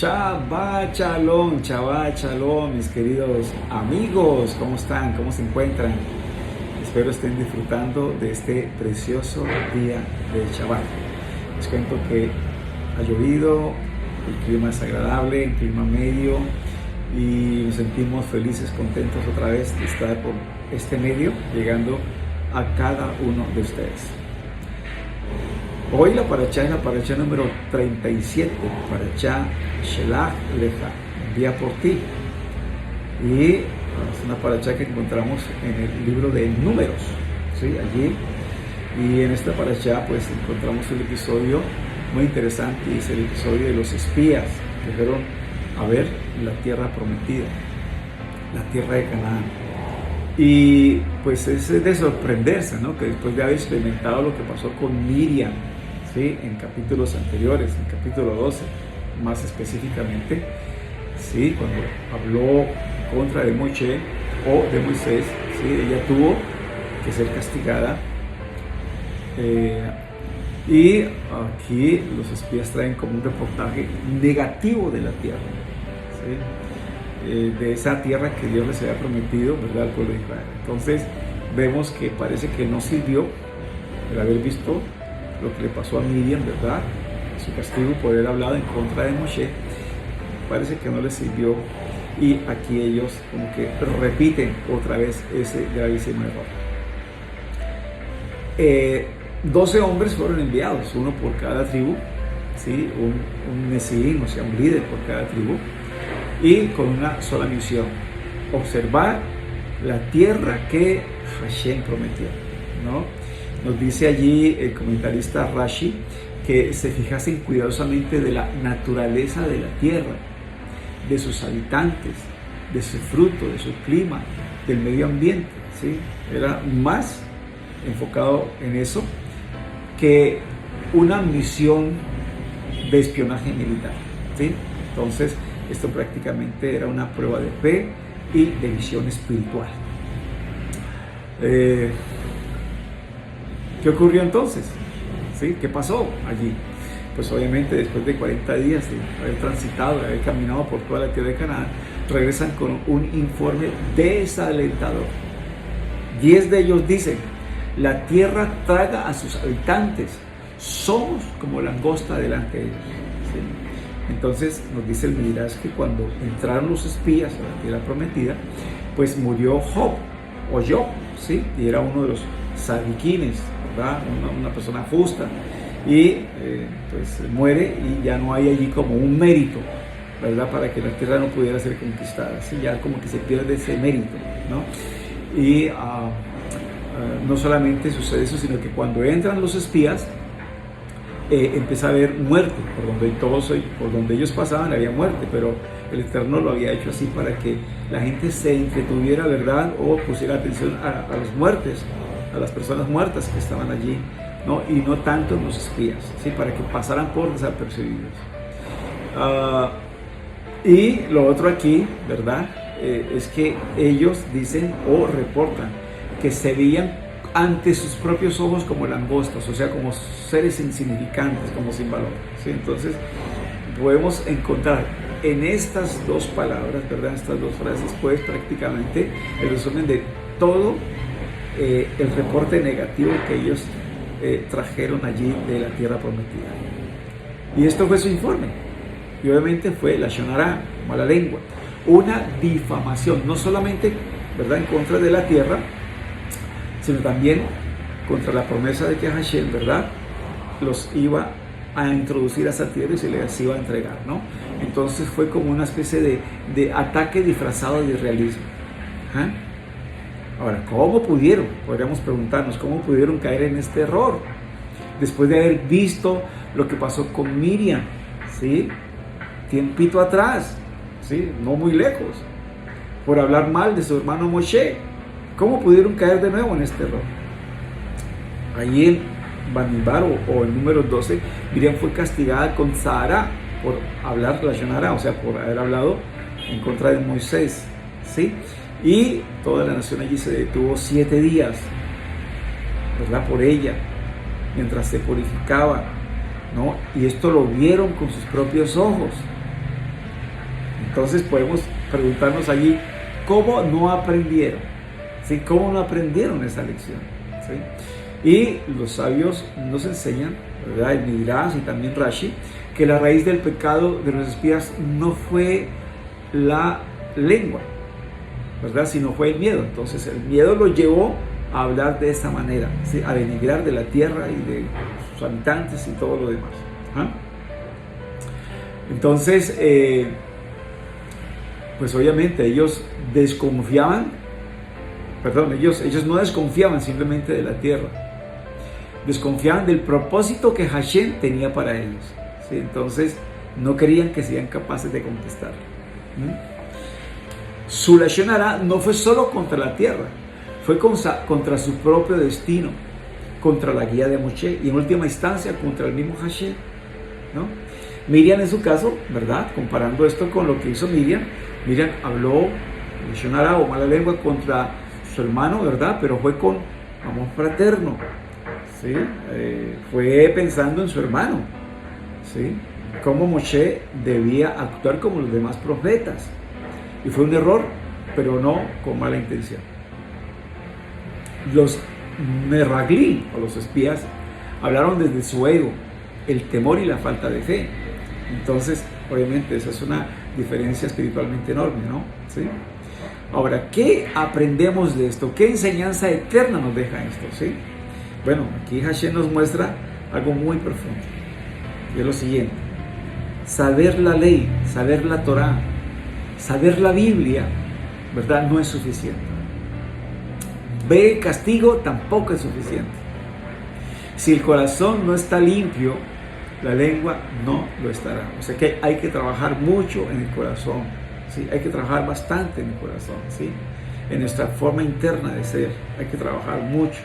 Shabbat Shalom, mis queridos amigos, ¿cómo están? ¿Cómo se encuentran? Espero estén disfrutando de este precioso día de Shabbat. Les cuento que ha llovido, el clima es agradable, el clima medio, y nos sentimos felices, contentos otra vez de estar por este medio, llegando a cada uno de ustedes. Hoy la parashá es la parashá número 37, parashá Shelach Lecha, envía por ti. Y es una parashá que encontramos en el libro de Números, ¿sí? Allí. Y en esta parashá pues encontramos un episodio muy interesante, y es el episodio de los espías que fueron a ver la tierra prometida, la tierra de Canaán. Y pues es de sorprenderse, ¿no? Que después de haber experimentado lo que pasó con Miriam, ¿sí? En capítulos anteriores, en capítulo 12, más específicamente, ¿sí? Cuando habló en contra de Moisés, ¿sí? Ella tuvo que ser castigada. Y aquí los espías traen como un reportaje negativo de la tierra, ¿sí? De esa tierra que Dios les había prometido, ¿verdad?, al pueblo de Israel. Entonces vemos que parece que no sirvió el haber visto lo que le pasó a Miriam, ¿verdad? Su castigo por haber hablado en contra de Moshe, parece que no les sirvió, y aquí ellos como que repiten otra vez ese gravísimo error. 12 hombres fueron enviados, uno por cada tribu, ¿sí? Un Nesiim, o sea, un líder por cada tribu, y con una sola misión: observar la tierra que Hashem prometió, ¿no? Nos dice allí el comentarista Rashi que se fijasen cuidadosamente de la naturaleza de la tierra, de sus habitantes, de su fruto, de su clima, del medio ambiente, ¿sí? Era más enfocado en eso que una misión de espionaje militar, ¿sí? Entonces, esto prácticamente era una prueba de fe y de visión espiritual. ¿Qué ocurrió entonces? ¿Sí? ¿Qué pasó allí? Pues obviamente después de 40 días de haber transitado, de haber caminado por toda la tierra de Canaán, regresan con un informe desalentador. 10 de ellos dicen: la tierra traga a sus habitantes, somos como langosta delante de ellos, ¿sí? Entonces nos dice el Midrash que cuando entraron los espías a la tierra prometida, pues murió Job, ¿sí? Y era uno de los sadiquines, ¿verdad? Una persona justa, y pues muere, y ya no hay allí como un mérito, ¿verdad?, para que la tierra no pudiera ser conquistada, ¿sí? Ya como que se pierde ese mérito, ¿no? Y no solamente sucede eso, sino que cuando entran los espías, empieza a haber muerte por donde ellos pasaban había muerte, pero el Eterno lo había hecho así para que la gente se entretuviera, ¿verdad?, o pusiera atención a los muertos, a las personas muertas que estaban allí, ¿no? Y no tanto en los espías, ¿sí? Para que pasaran por desapercibidos. Y lo otro aquí, ¿verdad?, es que ellos dicen o reportan que se veían ante sus propios ojos como langostas, o sea, como seres insignificantes, como sin valor, ¿sí? Entonces podemos encontrar en estas dos palabras, ¿verdad?, estas dos frases, pues prácticamente el resumen de todo el reporte negativo que ellos trajeron allí de la tierra prometida. Y esto fue su informe, y obviamente fue la Lashon Hara, mala lengua, una difamación, no solamente, ¿verdad?, en contra de la tierra, sino también contra la promesa de que Hashem, ¿verdad?, los iba a introducir a esa tierra y se les iba a entregar, ¿no? Entonces fue como una especie de ataque disfrazado de realismo. Ahora, ¿cómo pudieron? Podríamos preguntarnos, ¿cómo pudieron caer en este error? Después de haber visto lo que pasó con Miriam, ¿sí?, tiempito atrás, ¿sí?, no muy lejos, por hablar mal de su hermano Moshe. ¿Cómo pudieron caer de nuevo en este error? Allí en Bamidbar, o en Números 12, Miriam fue castigada con Sahara por hablar la Lashon Hara, o sea, por haber hablado en contra de Moisés, ¿sí? Y toda la nación allí se detuvo 7 días, ¿verdad?, por ella, mientras se purificaba, ¿no? Y esto lo vieron con sus propios ojos. Entonces podemos preguntarnos allí, ¿cómo no aprendieron? ¿Sí? ¿Cómo no aprendieron esa lección? ¿Sí? Y los sabios nos enseñan, ¿verdad? El Midrash y también Rashi, que la raíz del pecado de los espías no fue la lengua, ¿verdad? Sino fue el miedo. Entonces el miedo los llevó a hablar de esa manera, ¿sí? A denigrar de la tierra y de sus habitantes y todo lo demás. ¿Ah? Entonces, pues obviamente ellos desconfiaban, ellos no desconfiaban simplemente de la tierra, desconfiaban del propósito que Hashem tenía para ellos, ¿sí? Entonces no creían que serían capaces de conquistarlo. Su Lashon Hara no fue solo contra la tierra, fue contra su propio destino, contra la guía de Moshe y en última instancia contra el mismo Hashem, ¿no? Miriam en su caso, ¿verdad? Comparando esto con lo que hizo Miriam habló Lashon Hara o mala lengua contra su hermano, ¿verdad? Pero fue con amor fraterno, ¿sí? Fue pensando en su hermano, ¿sí? Cómo Moshe debía actuar como los demás profetas. Y fue un error, pero no con mala intención. Los meraglim, o los espías, hablaron desde su ego, el temor y la falta de fe. Entonces, obviamente, esa es una diferencia espiritualmente enorme, ¿no? ¿Sí? Ahora, ¿qué aprendemos de esto? ¿Qué enseñanza eterna nos deja esto? ¿Sí? Bueno, aquí Hashem nos muestra algo muy profundo. Y es lo siguiente: saber la ley, saber la Torah, saber la Biblia, ¿verdad? No es suficiente. Ver el castigo tampoco es suficiente. Si el corazón no está limpio, la lengua no lo estará. O sea que hay que trabajar mucho en el corazón, ¿sí? Hay que trabajar bastante en el corazón, ¿sí? En nuestra forma interna de ser. Hay que trabajar mucho,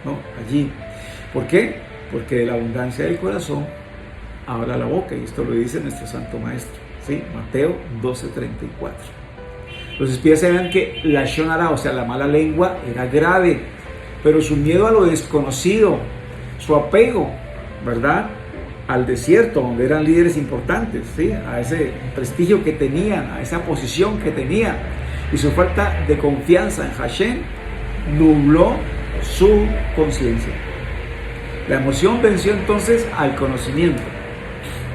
¿no? Allí. ¿Por qué? Porque de la abundancia del corazón habla la boca. Y esto lo dice nuestro Santo Maestro, ¿sí? Mateo 12:34. Los espías sabían que la Lashon Hara, o sea, la mala lengua, era grave, pero su miedo a lo desconocido, su apego, ¿verdad?, al desierto, donde eran líderes importantes, ¿sí?, a ese prestigio que tenían, a esa posición que tenían, y su falta de confianza en Hashem, nubló su conciencia. La emoción venció entonces al conocimiento,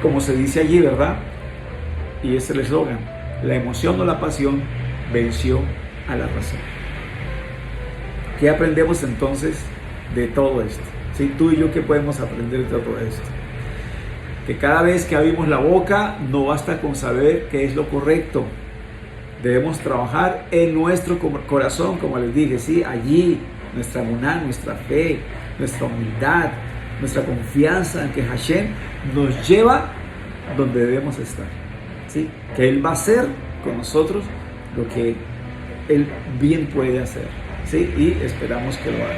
como se dice allí, ¿verdad? Y es el eslogan: la emoción o la pasión venció a la razón. ¿Qué aprendemos entonces de todo esto? ¿Sí? Tú y yo, ¿qué podemos aprender de todo esto? Que cada vez que abrimos la boca no basta con saber qué es lo correcto. Debemos trabajar en nuestro corazón, como les dije, ¿sí? Allí nuestra emuná, nuestra fe, nuestra humildad, nuestra confianza en que Hashem nos lleva donde debemos estar, ¿sí? Que Él va a hacer con nosotros lo que Él bien puede hacer, ¿sí? Y esperamos que lo haga.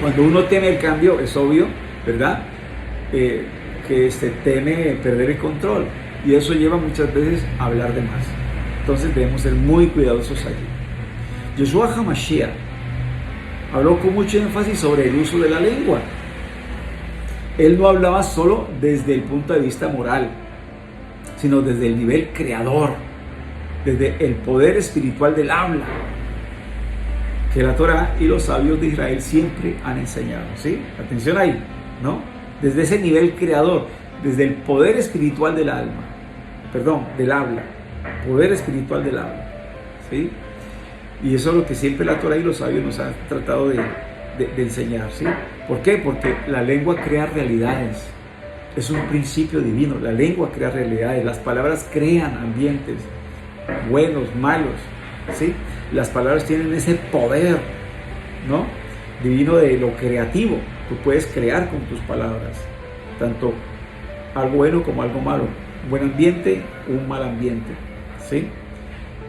Cuando uno teme el cambio, es obvio, ¿verdad?, que se teme perder el control, y eso lleva muchas veces a hablar de más. Entonces debemos ser muy cuidadosos allí. Yeshua HaMashiach habló con mucho énfasis sobre el uso de la lengua. Él no hablaba solo desde el punto de vista moral, sino desde el nivel creador, desde el poder espiritual del habla, que la Torah y los sabios de Israel siempre han enseñado, ¿sí? Atención ahí, ¿no? Desde ese nivel creador, desde el poder espiritual del alma, del habla, poder espiritual del habla, ¿sí? Y eso es lo que siempre la Torah y los sabios nos han tratado de enseñar, ¿sí? ¿Por qué? Porque la lengua crea realidades. Es un principio divino. La lengua crea realidades. Las palabras crean ambientes buenos, malos, ¿sí? Las palabras tienen ese poder, ¿no?, divino de lo creativo. Tú puedes crear con tus palabras, tanto algo bueno como algo malo. Un buen ambiente, un mal ambiente, ¿sí?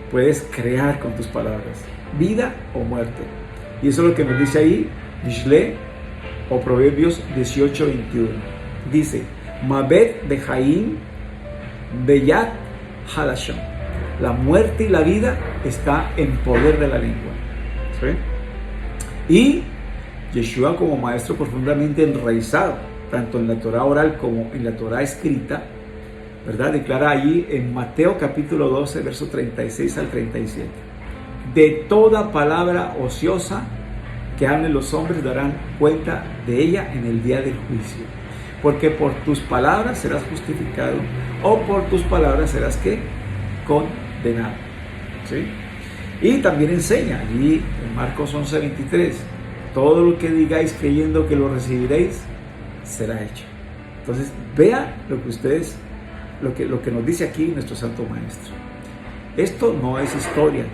Puedes crear con tus palabras, vida o muerte. Y eso es lo que nos dice ahí Mishle o Proverbios 18:21. Dice: Mabet behaim beyad halashon. La muerte y la vida está en poder de la lengua, ¿sí? Y Yeshua, como maestro profundamente enraizado, tanto en la Torah oral como en la Torah escrita, ¿verdad? Declara allí en Mateo capítulo 12, verso 36 al 37. De toda palabra ociosa que hablen los hombres darán cuenta de ella en el día del juicio. Porque por tus palabras serás justificado, o por tus palabras serás, ¿qué? Condenado. ¿Sí? Y también enseña allí en Marcos 11:23, todo lo que digáis creyendo que lo recibiréis, será hecho. Entonces, vean lo que nos dice aquí nuestro Santo Maestro. Esto no es historia,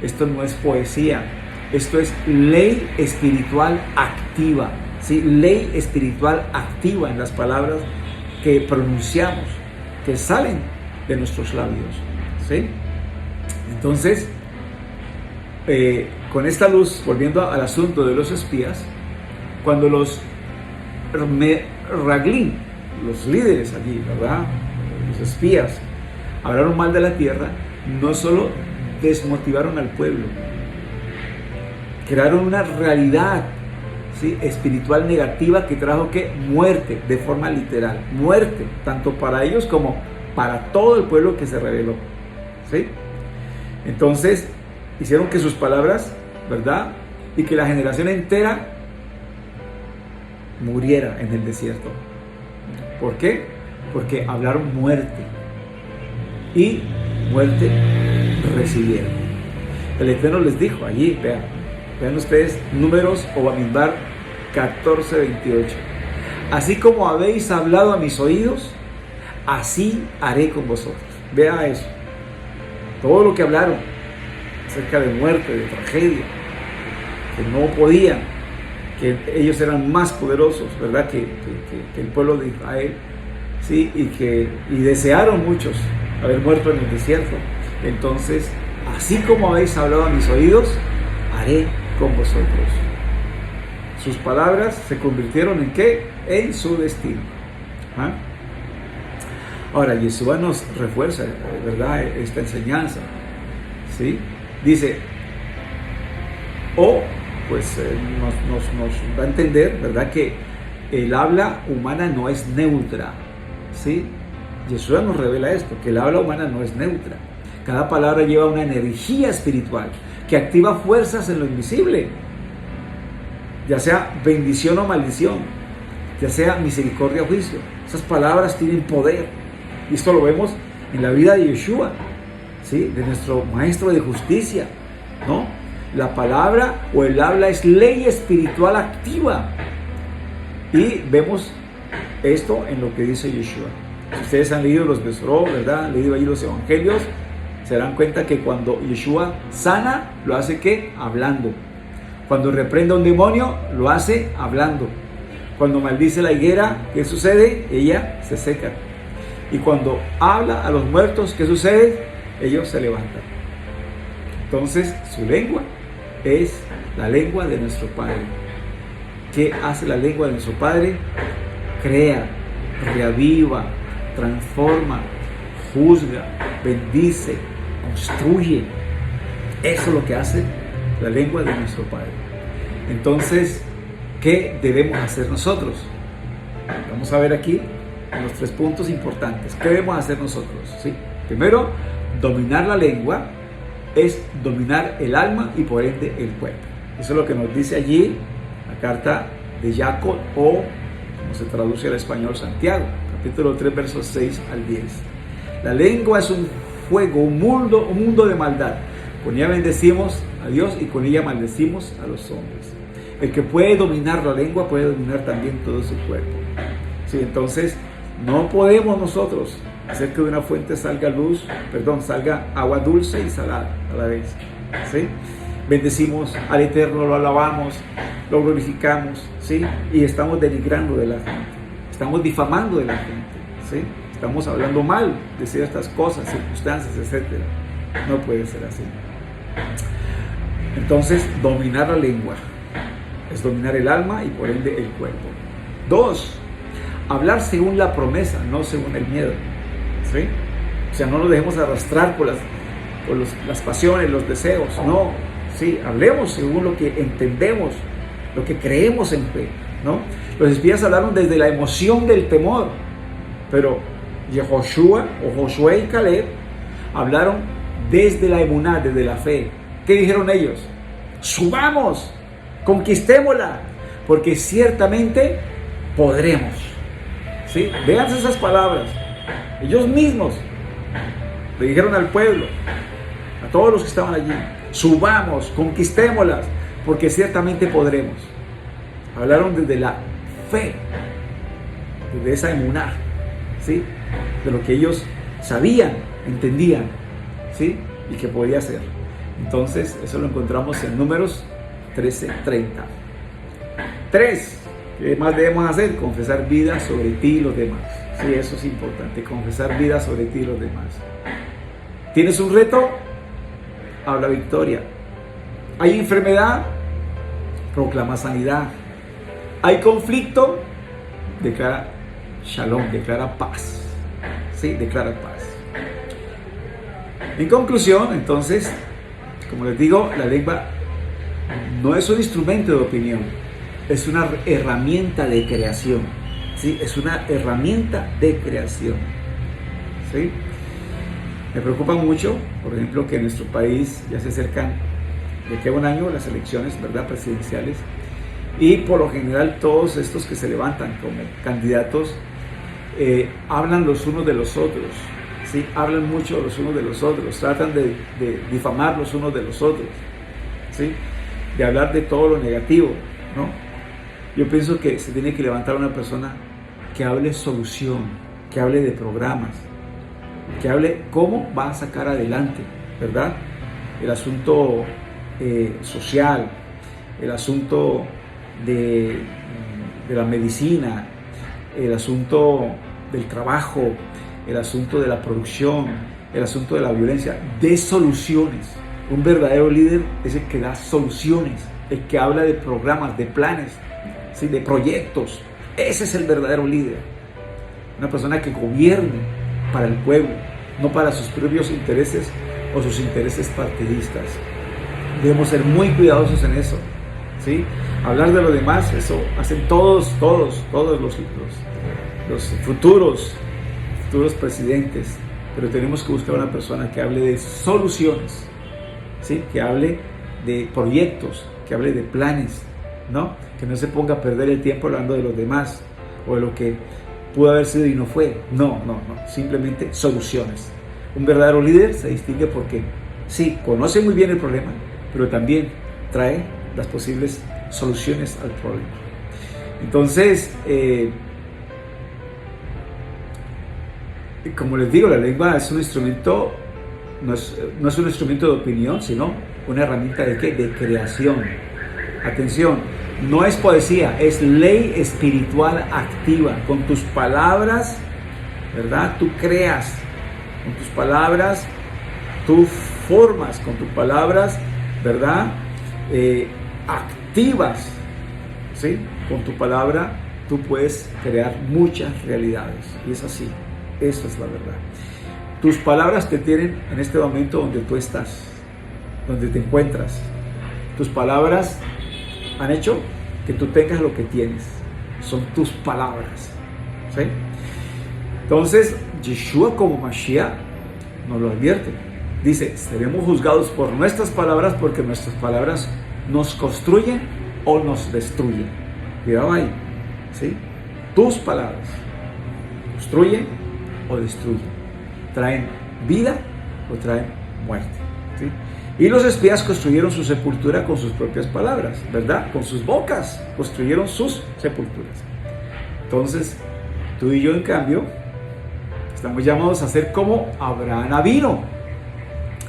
esto no es poesía, esto es ley espiritual activa, ¿sí? Ley espiritual activa en las palabras que pronunciamos, que salen de nuestros labios, ¿sí? Entonces, con esta luz, volviendo al asunto de los espías, cuando los Raglín, los líderes allí, ¿verdad?, los espías, hablaron mal de la tierra, no solo desmotivaron al pueblo, crearon una realidad, ¿sí?, espiritual negativa que trajo, ¿qué? Muerte, de forma literal, muerte, tanto para ellos como para todo el pueblo que se rebeló, ¿sí? Entonces, hicieron que sus palabras, ¿verdad?, y que la generación entera muriera en el desierto. ¿Por qué? Porque hablaron muerte, y muerte recibieron. El Eterno les dijo allí, vean ustedes, Números o Bamidbar 14:28. Así como habéis hablado a mis oídos, así haré con vosotros. Vea eso. Todo lo que hablaron acerca de muerte, de tragedia, que no podían, que ellos eran más poderosos, ¿verdad?, que el pueblo de Israel, ¿sí? Y desearon muchos haber muerto en el desierto. Entonces, así como habéis hablado a mis oídos, haré con vosotros. Sus palabras se convirtieron en ¿qué? En su destino. ¿Ah? Ahora, Yeshua nos refuerza, ¿verdad?, esta enseñanza, ¿sí? Dice, pues nos da a entender, ¿verdad?, que el habla humana no es neutra, ¿sí? Yeshua nos revela esto, que el habla humana no es neutra. Cada palabra lleva una energía espiritual que activa fuerzas en lo invisible, ya sea bendición o maldición, ya sea misericordia o juicio. Esas palabras tienen poder, y esto lo vemos en la vida de Yeshua, ¿sí?, de nuestro maestro de justicia, ¿no? La palabra o el habla es ley espiritual activa, y vemos esto en lo que dice Yeshua. Si ustedes han leído los Besorot, ¿verdad?, han leído ahí los evangelios, se darán cuenta que cuando Yeshua sana, lo hace ¿qué? Hablando. Cuando reprende a un demonio, lo hace hablando. Cuando maldice la higuera, ¿qué sucede? Ella se seca. Y cuando habla a los muertos, ¿qué sucede? Ellos se levantan. Entonces, su lengua es la lengua de nuestro Padre. ¿Qué hace la lengua de nuestro Padre? Crea, reaviva, transforma, juzga, bendice, construye. Eso es lo que hace la lengua de nuestro Padre. Entonces, ¿qué debemos hacer nosotros? Vamos a ver aquí los 3 puntos importantes. ¿Qué debemos hacer nosotros? ¿Sí? Primero, dominar la lengua es dominar el alma y por ende el cuerpo. Eso es lo que nos dice allí la carta de Jacob, o como se traduce al español, Santiago, capítulo 3, versos 6 al 10. La lengua es un fuego, un mundo de maldad. Con ella bendecimos a Dios y con ella maldecimos a los hombres. El que puede dominar la lengua puede dominar también todo su cuerpo. ¿Sí? Entonces, no podemos nosotros hacer que de una fuente salga agua dulce y salada a la vez. ¿Sí? Bendecimos al Eterno, lo alabamos, lo glorificamos, ¿sí?, y estamos denigrando de la gente, estamos difamando de la gente, ¿sí?, estamos hablando mal de ciertas cosas, circunstancias, etc. No puede ser así. Entonces, dominar la lengua es dominar el alma y por ende el cuerpo. 2, hablar según la promesa, no según el miedo, ¿sí? O sea, no nos dejemos arrastrar por las pasiones, los deseos, no. Sí, hablemos según lo que entendemos, lo que creemos en fe, ¿no? Los espías hablaron desde la emoción del temor, pero Yehoshua o Josué y Caleb hablaron desde la emuná, desde la fe. ¿Qué dijeron ellos? Subamos, conquistémosla, porque ciertamente podremos. ¿Sí? Vean esas palabras. Ellos mismos le dijeron al pueblo, a todos los que estaban allí, subamos, conquistémoslas, porque ciertamente podremos. Hablaron desde la fe, desde esa emuná, ¿sí? De lo que ellos sabían, entendían, ¿sí? Y que podía ser. Entonces, eso lo encontramos en Números 13:30. 3. ¿Qué más debemos hacer? Confesar vida sobre ti y los demás. Sí, eso es importante, confesar vida sobre ti y los demás. ¿Tienes un reto? Habla victoria. ¿Hay enfermedad? Proclama sanidad. ¿Hay conflicto? Declara shalom, declara paz. Sí, declara paz. En conclusión, entonces, como les digo, la lengua no es un instrumento de opinión, es una herramienta de creación. ¿Sí? Es una herramienta de creación. ¿Sí? Me preocupa mucho, por ejemplo, que en nuestro país ya se acercan de aquí a un año las elecciones, ¿verdad?, presidenciales, y por lo general todos estos que se levantan como candidatos hablan los unos de los otros, ¿sí? Hablan mucho los unos de los otros, tratan de difamar los unos de los otros, ¿sí? De hablar de todo lo negativo, ¿no? Yo pienso que se tiene que levantar una persona que hable solución, que hable de programas, que hable cómo va a sacar adelante, ¿verdad?, el asunto social, el asunto de la medicina, el asunto del trabajo, el asunto de la producción, el asunto de la violencia, de soluciones. Un verdadero líder es el que da soluciones, el que habla de programas, de planes, ¿sí?, de proyectos. Ese es el verdadero líder. Una persona que gobierne para el pueblo, no para sus propios intereses o sus intereses partidistas. Debemos ser muy cuidadosos en eso, ¿sí? Hablar de lo demás, eso hacen todos los futuros presidentes, pero tenemos que buscar una persona que hable de soluciones, ¿sí?, que hable de proyectos, que hable de planes, ¿no? Que no se ponga a perder el tiempo hablando de los demás o de lo que pudo haber sido y no fue. No, simplemente soluciones. Un verdadero líder se distingue porque sí, conoce muy bien el problema, pero también trae las posibles soluciones al problema. Entonces, como les digo, la lengua es un instrumento, no es un instrumento de opinión, sino una herramienta de ¿qué? De creación. Atención, no es poesía, es ley espiritual activa. Con tus palabras, ¿verdad?, tú creas. Con tus palabras, tú formas. Con tus palabras, ¿verdad?, activas. ¿Sí? Con tu palabra, tú puedes crear muchas realidades. Y es así. Eso es la verdad. Tus palabras te tienen en este momento donde tú estás, donde te encuentras. Tus palabras han hecho que tú tengas lo que tienes. Son tus palabras. ¿Sí? Entonces, Yeshua como Mashiach nos lo advierte. Dice, seremos juzgados por nuestras palabras porque nuestras palabras nos construyen o nos destruyen. Cuidado ahí. ¿Sí? Tus palabras construyen o destruyen. Traen vida o traen muerte. ¿Sí? Y los espías construyeron su sepultura con sus propias palabras, ¿verdad? Con sus bocas construyeron sus sepulturas. Entonces, tú y yo, en cambio, estamos llamados a ser como Abraham Avino.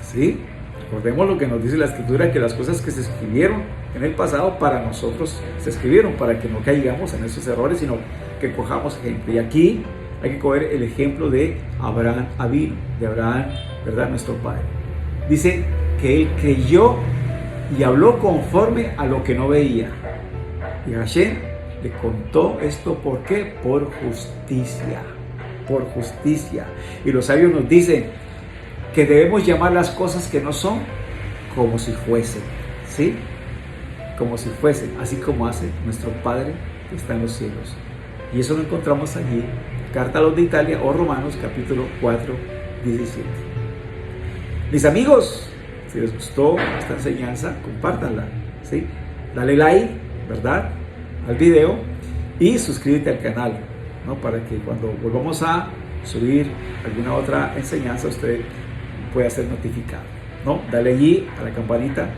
¿Sí? Recordemos lo que nos dice la Escritura, que las cosas que se escribieron en el pasado para nosotros se escribieron para que no caigamos en esos errores, sino que cojamos ejemplo. Y aquí hay que coger el ejemplo de Abraham Avino, de Abraham, ¿verdad?, nuestro padre. Dice que él creyó y habló conforme a lo que no veía. Y Hashem le contó esto, ¿por qué? Por justicia. Por justicia. Y los sabios nos dicen que debemos llamar las cosas que no son como si fuesen. ¿Sí? Como si fuesen. Así como hace nuestro Padre que está en los cielos. Y eso lo encontramos allí Carta a los de Italia o Romanos capítulo 4, 17. Mis amigos, si les gustó esta enseñanza, compártanla, ¿sí? Dale like, ¿verdad?, al video y suscríbete al canal, ¿no?, para que cuando volvamos a subir alguna otra enseñanza usted pueda ser notificado, ¿no? Dale allí a la campanita,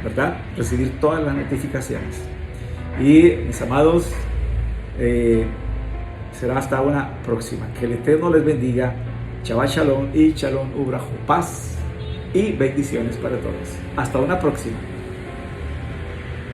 ¿verdad?, recibir todas las notificaciones. Y mis amados, será hasta una próxima. Que el Eterno les bendiga. Shabbat Shalom y Shalom Ubrajo. Paz y bendiciones para todos. Hasta una próxima.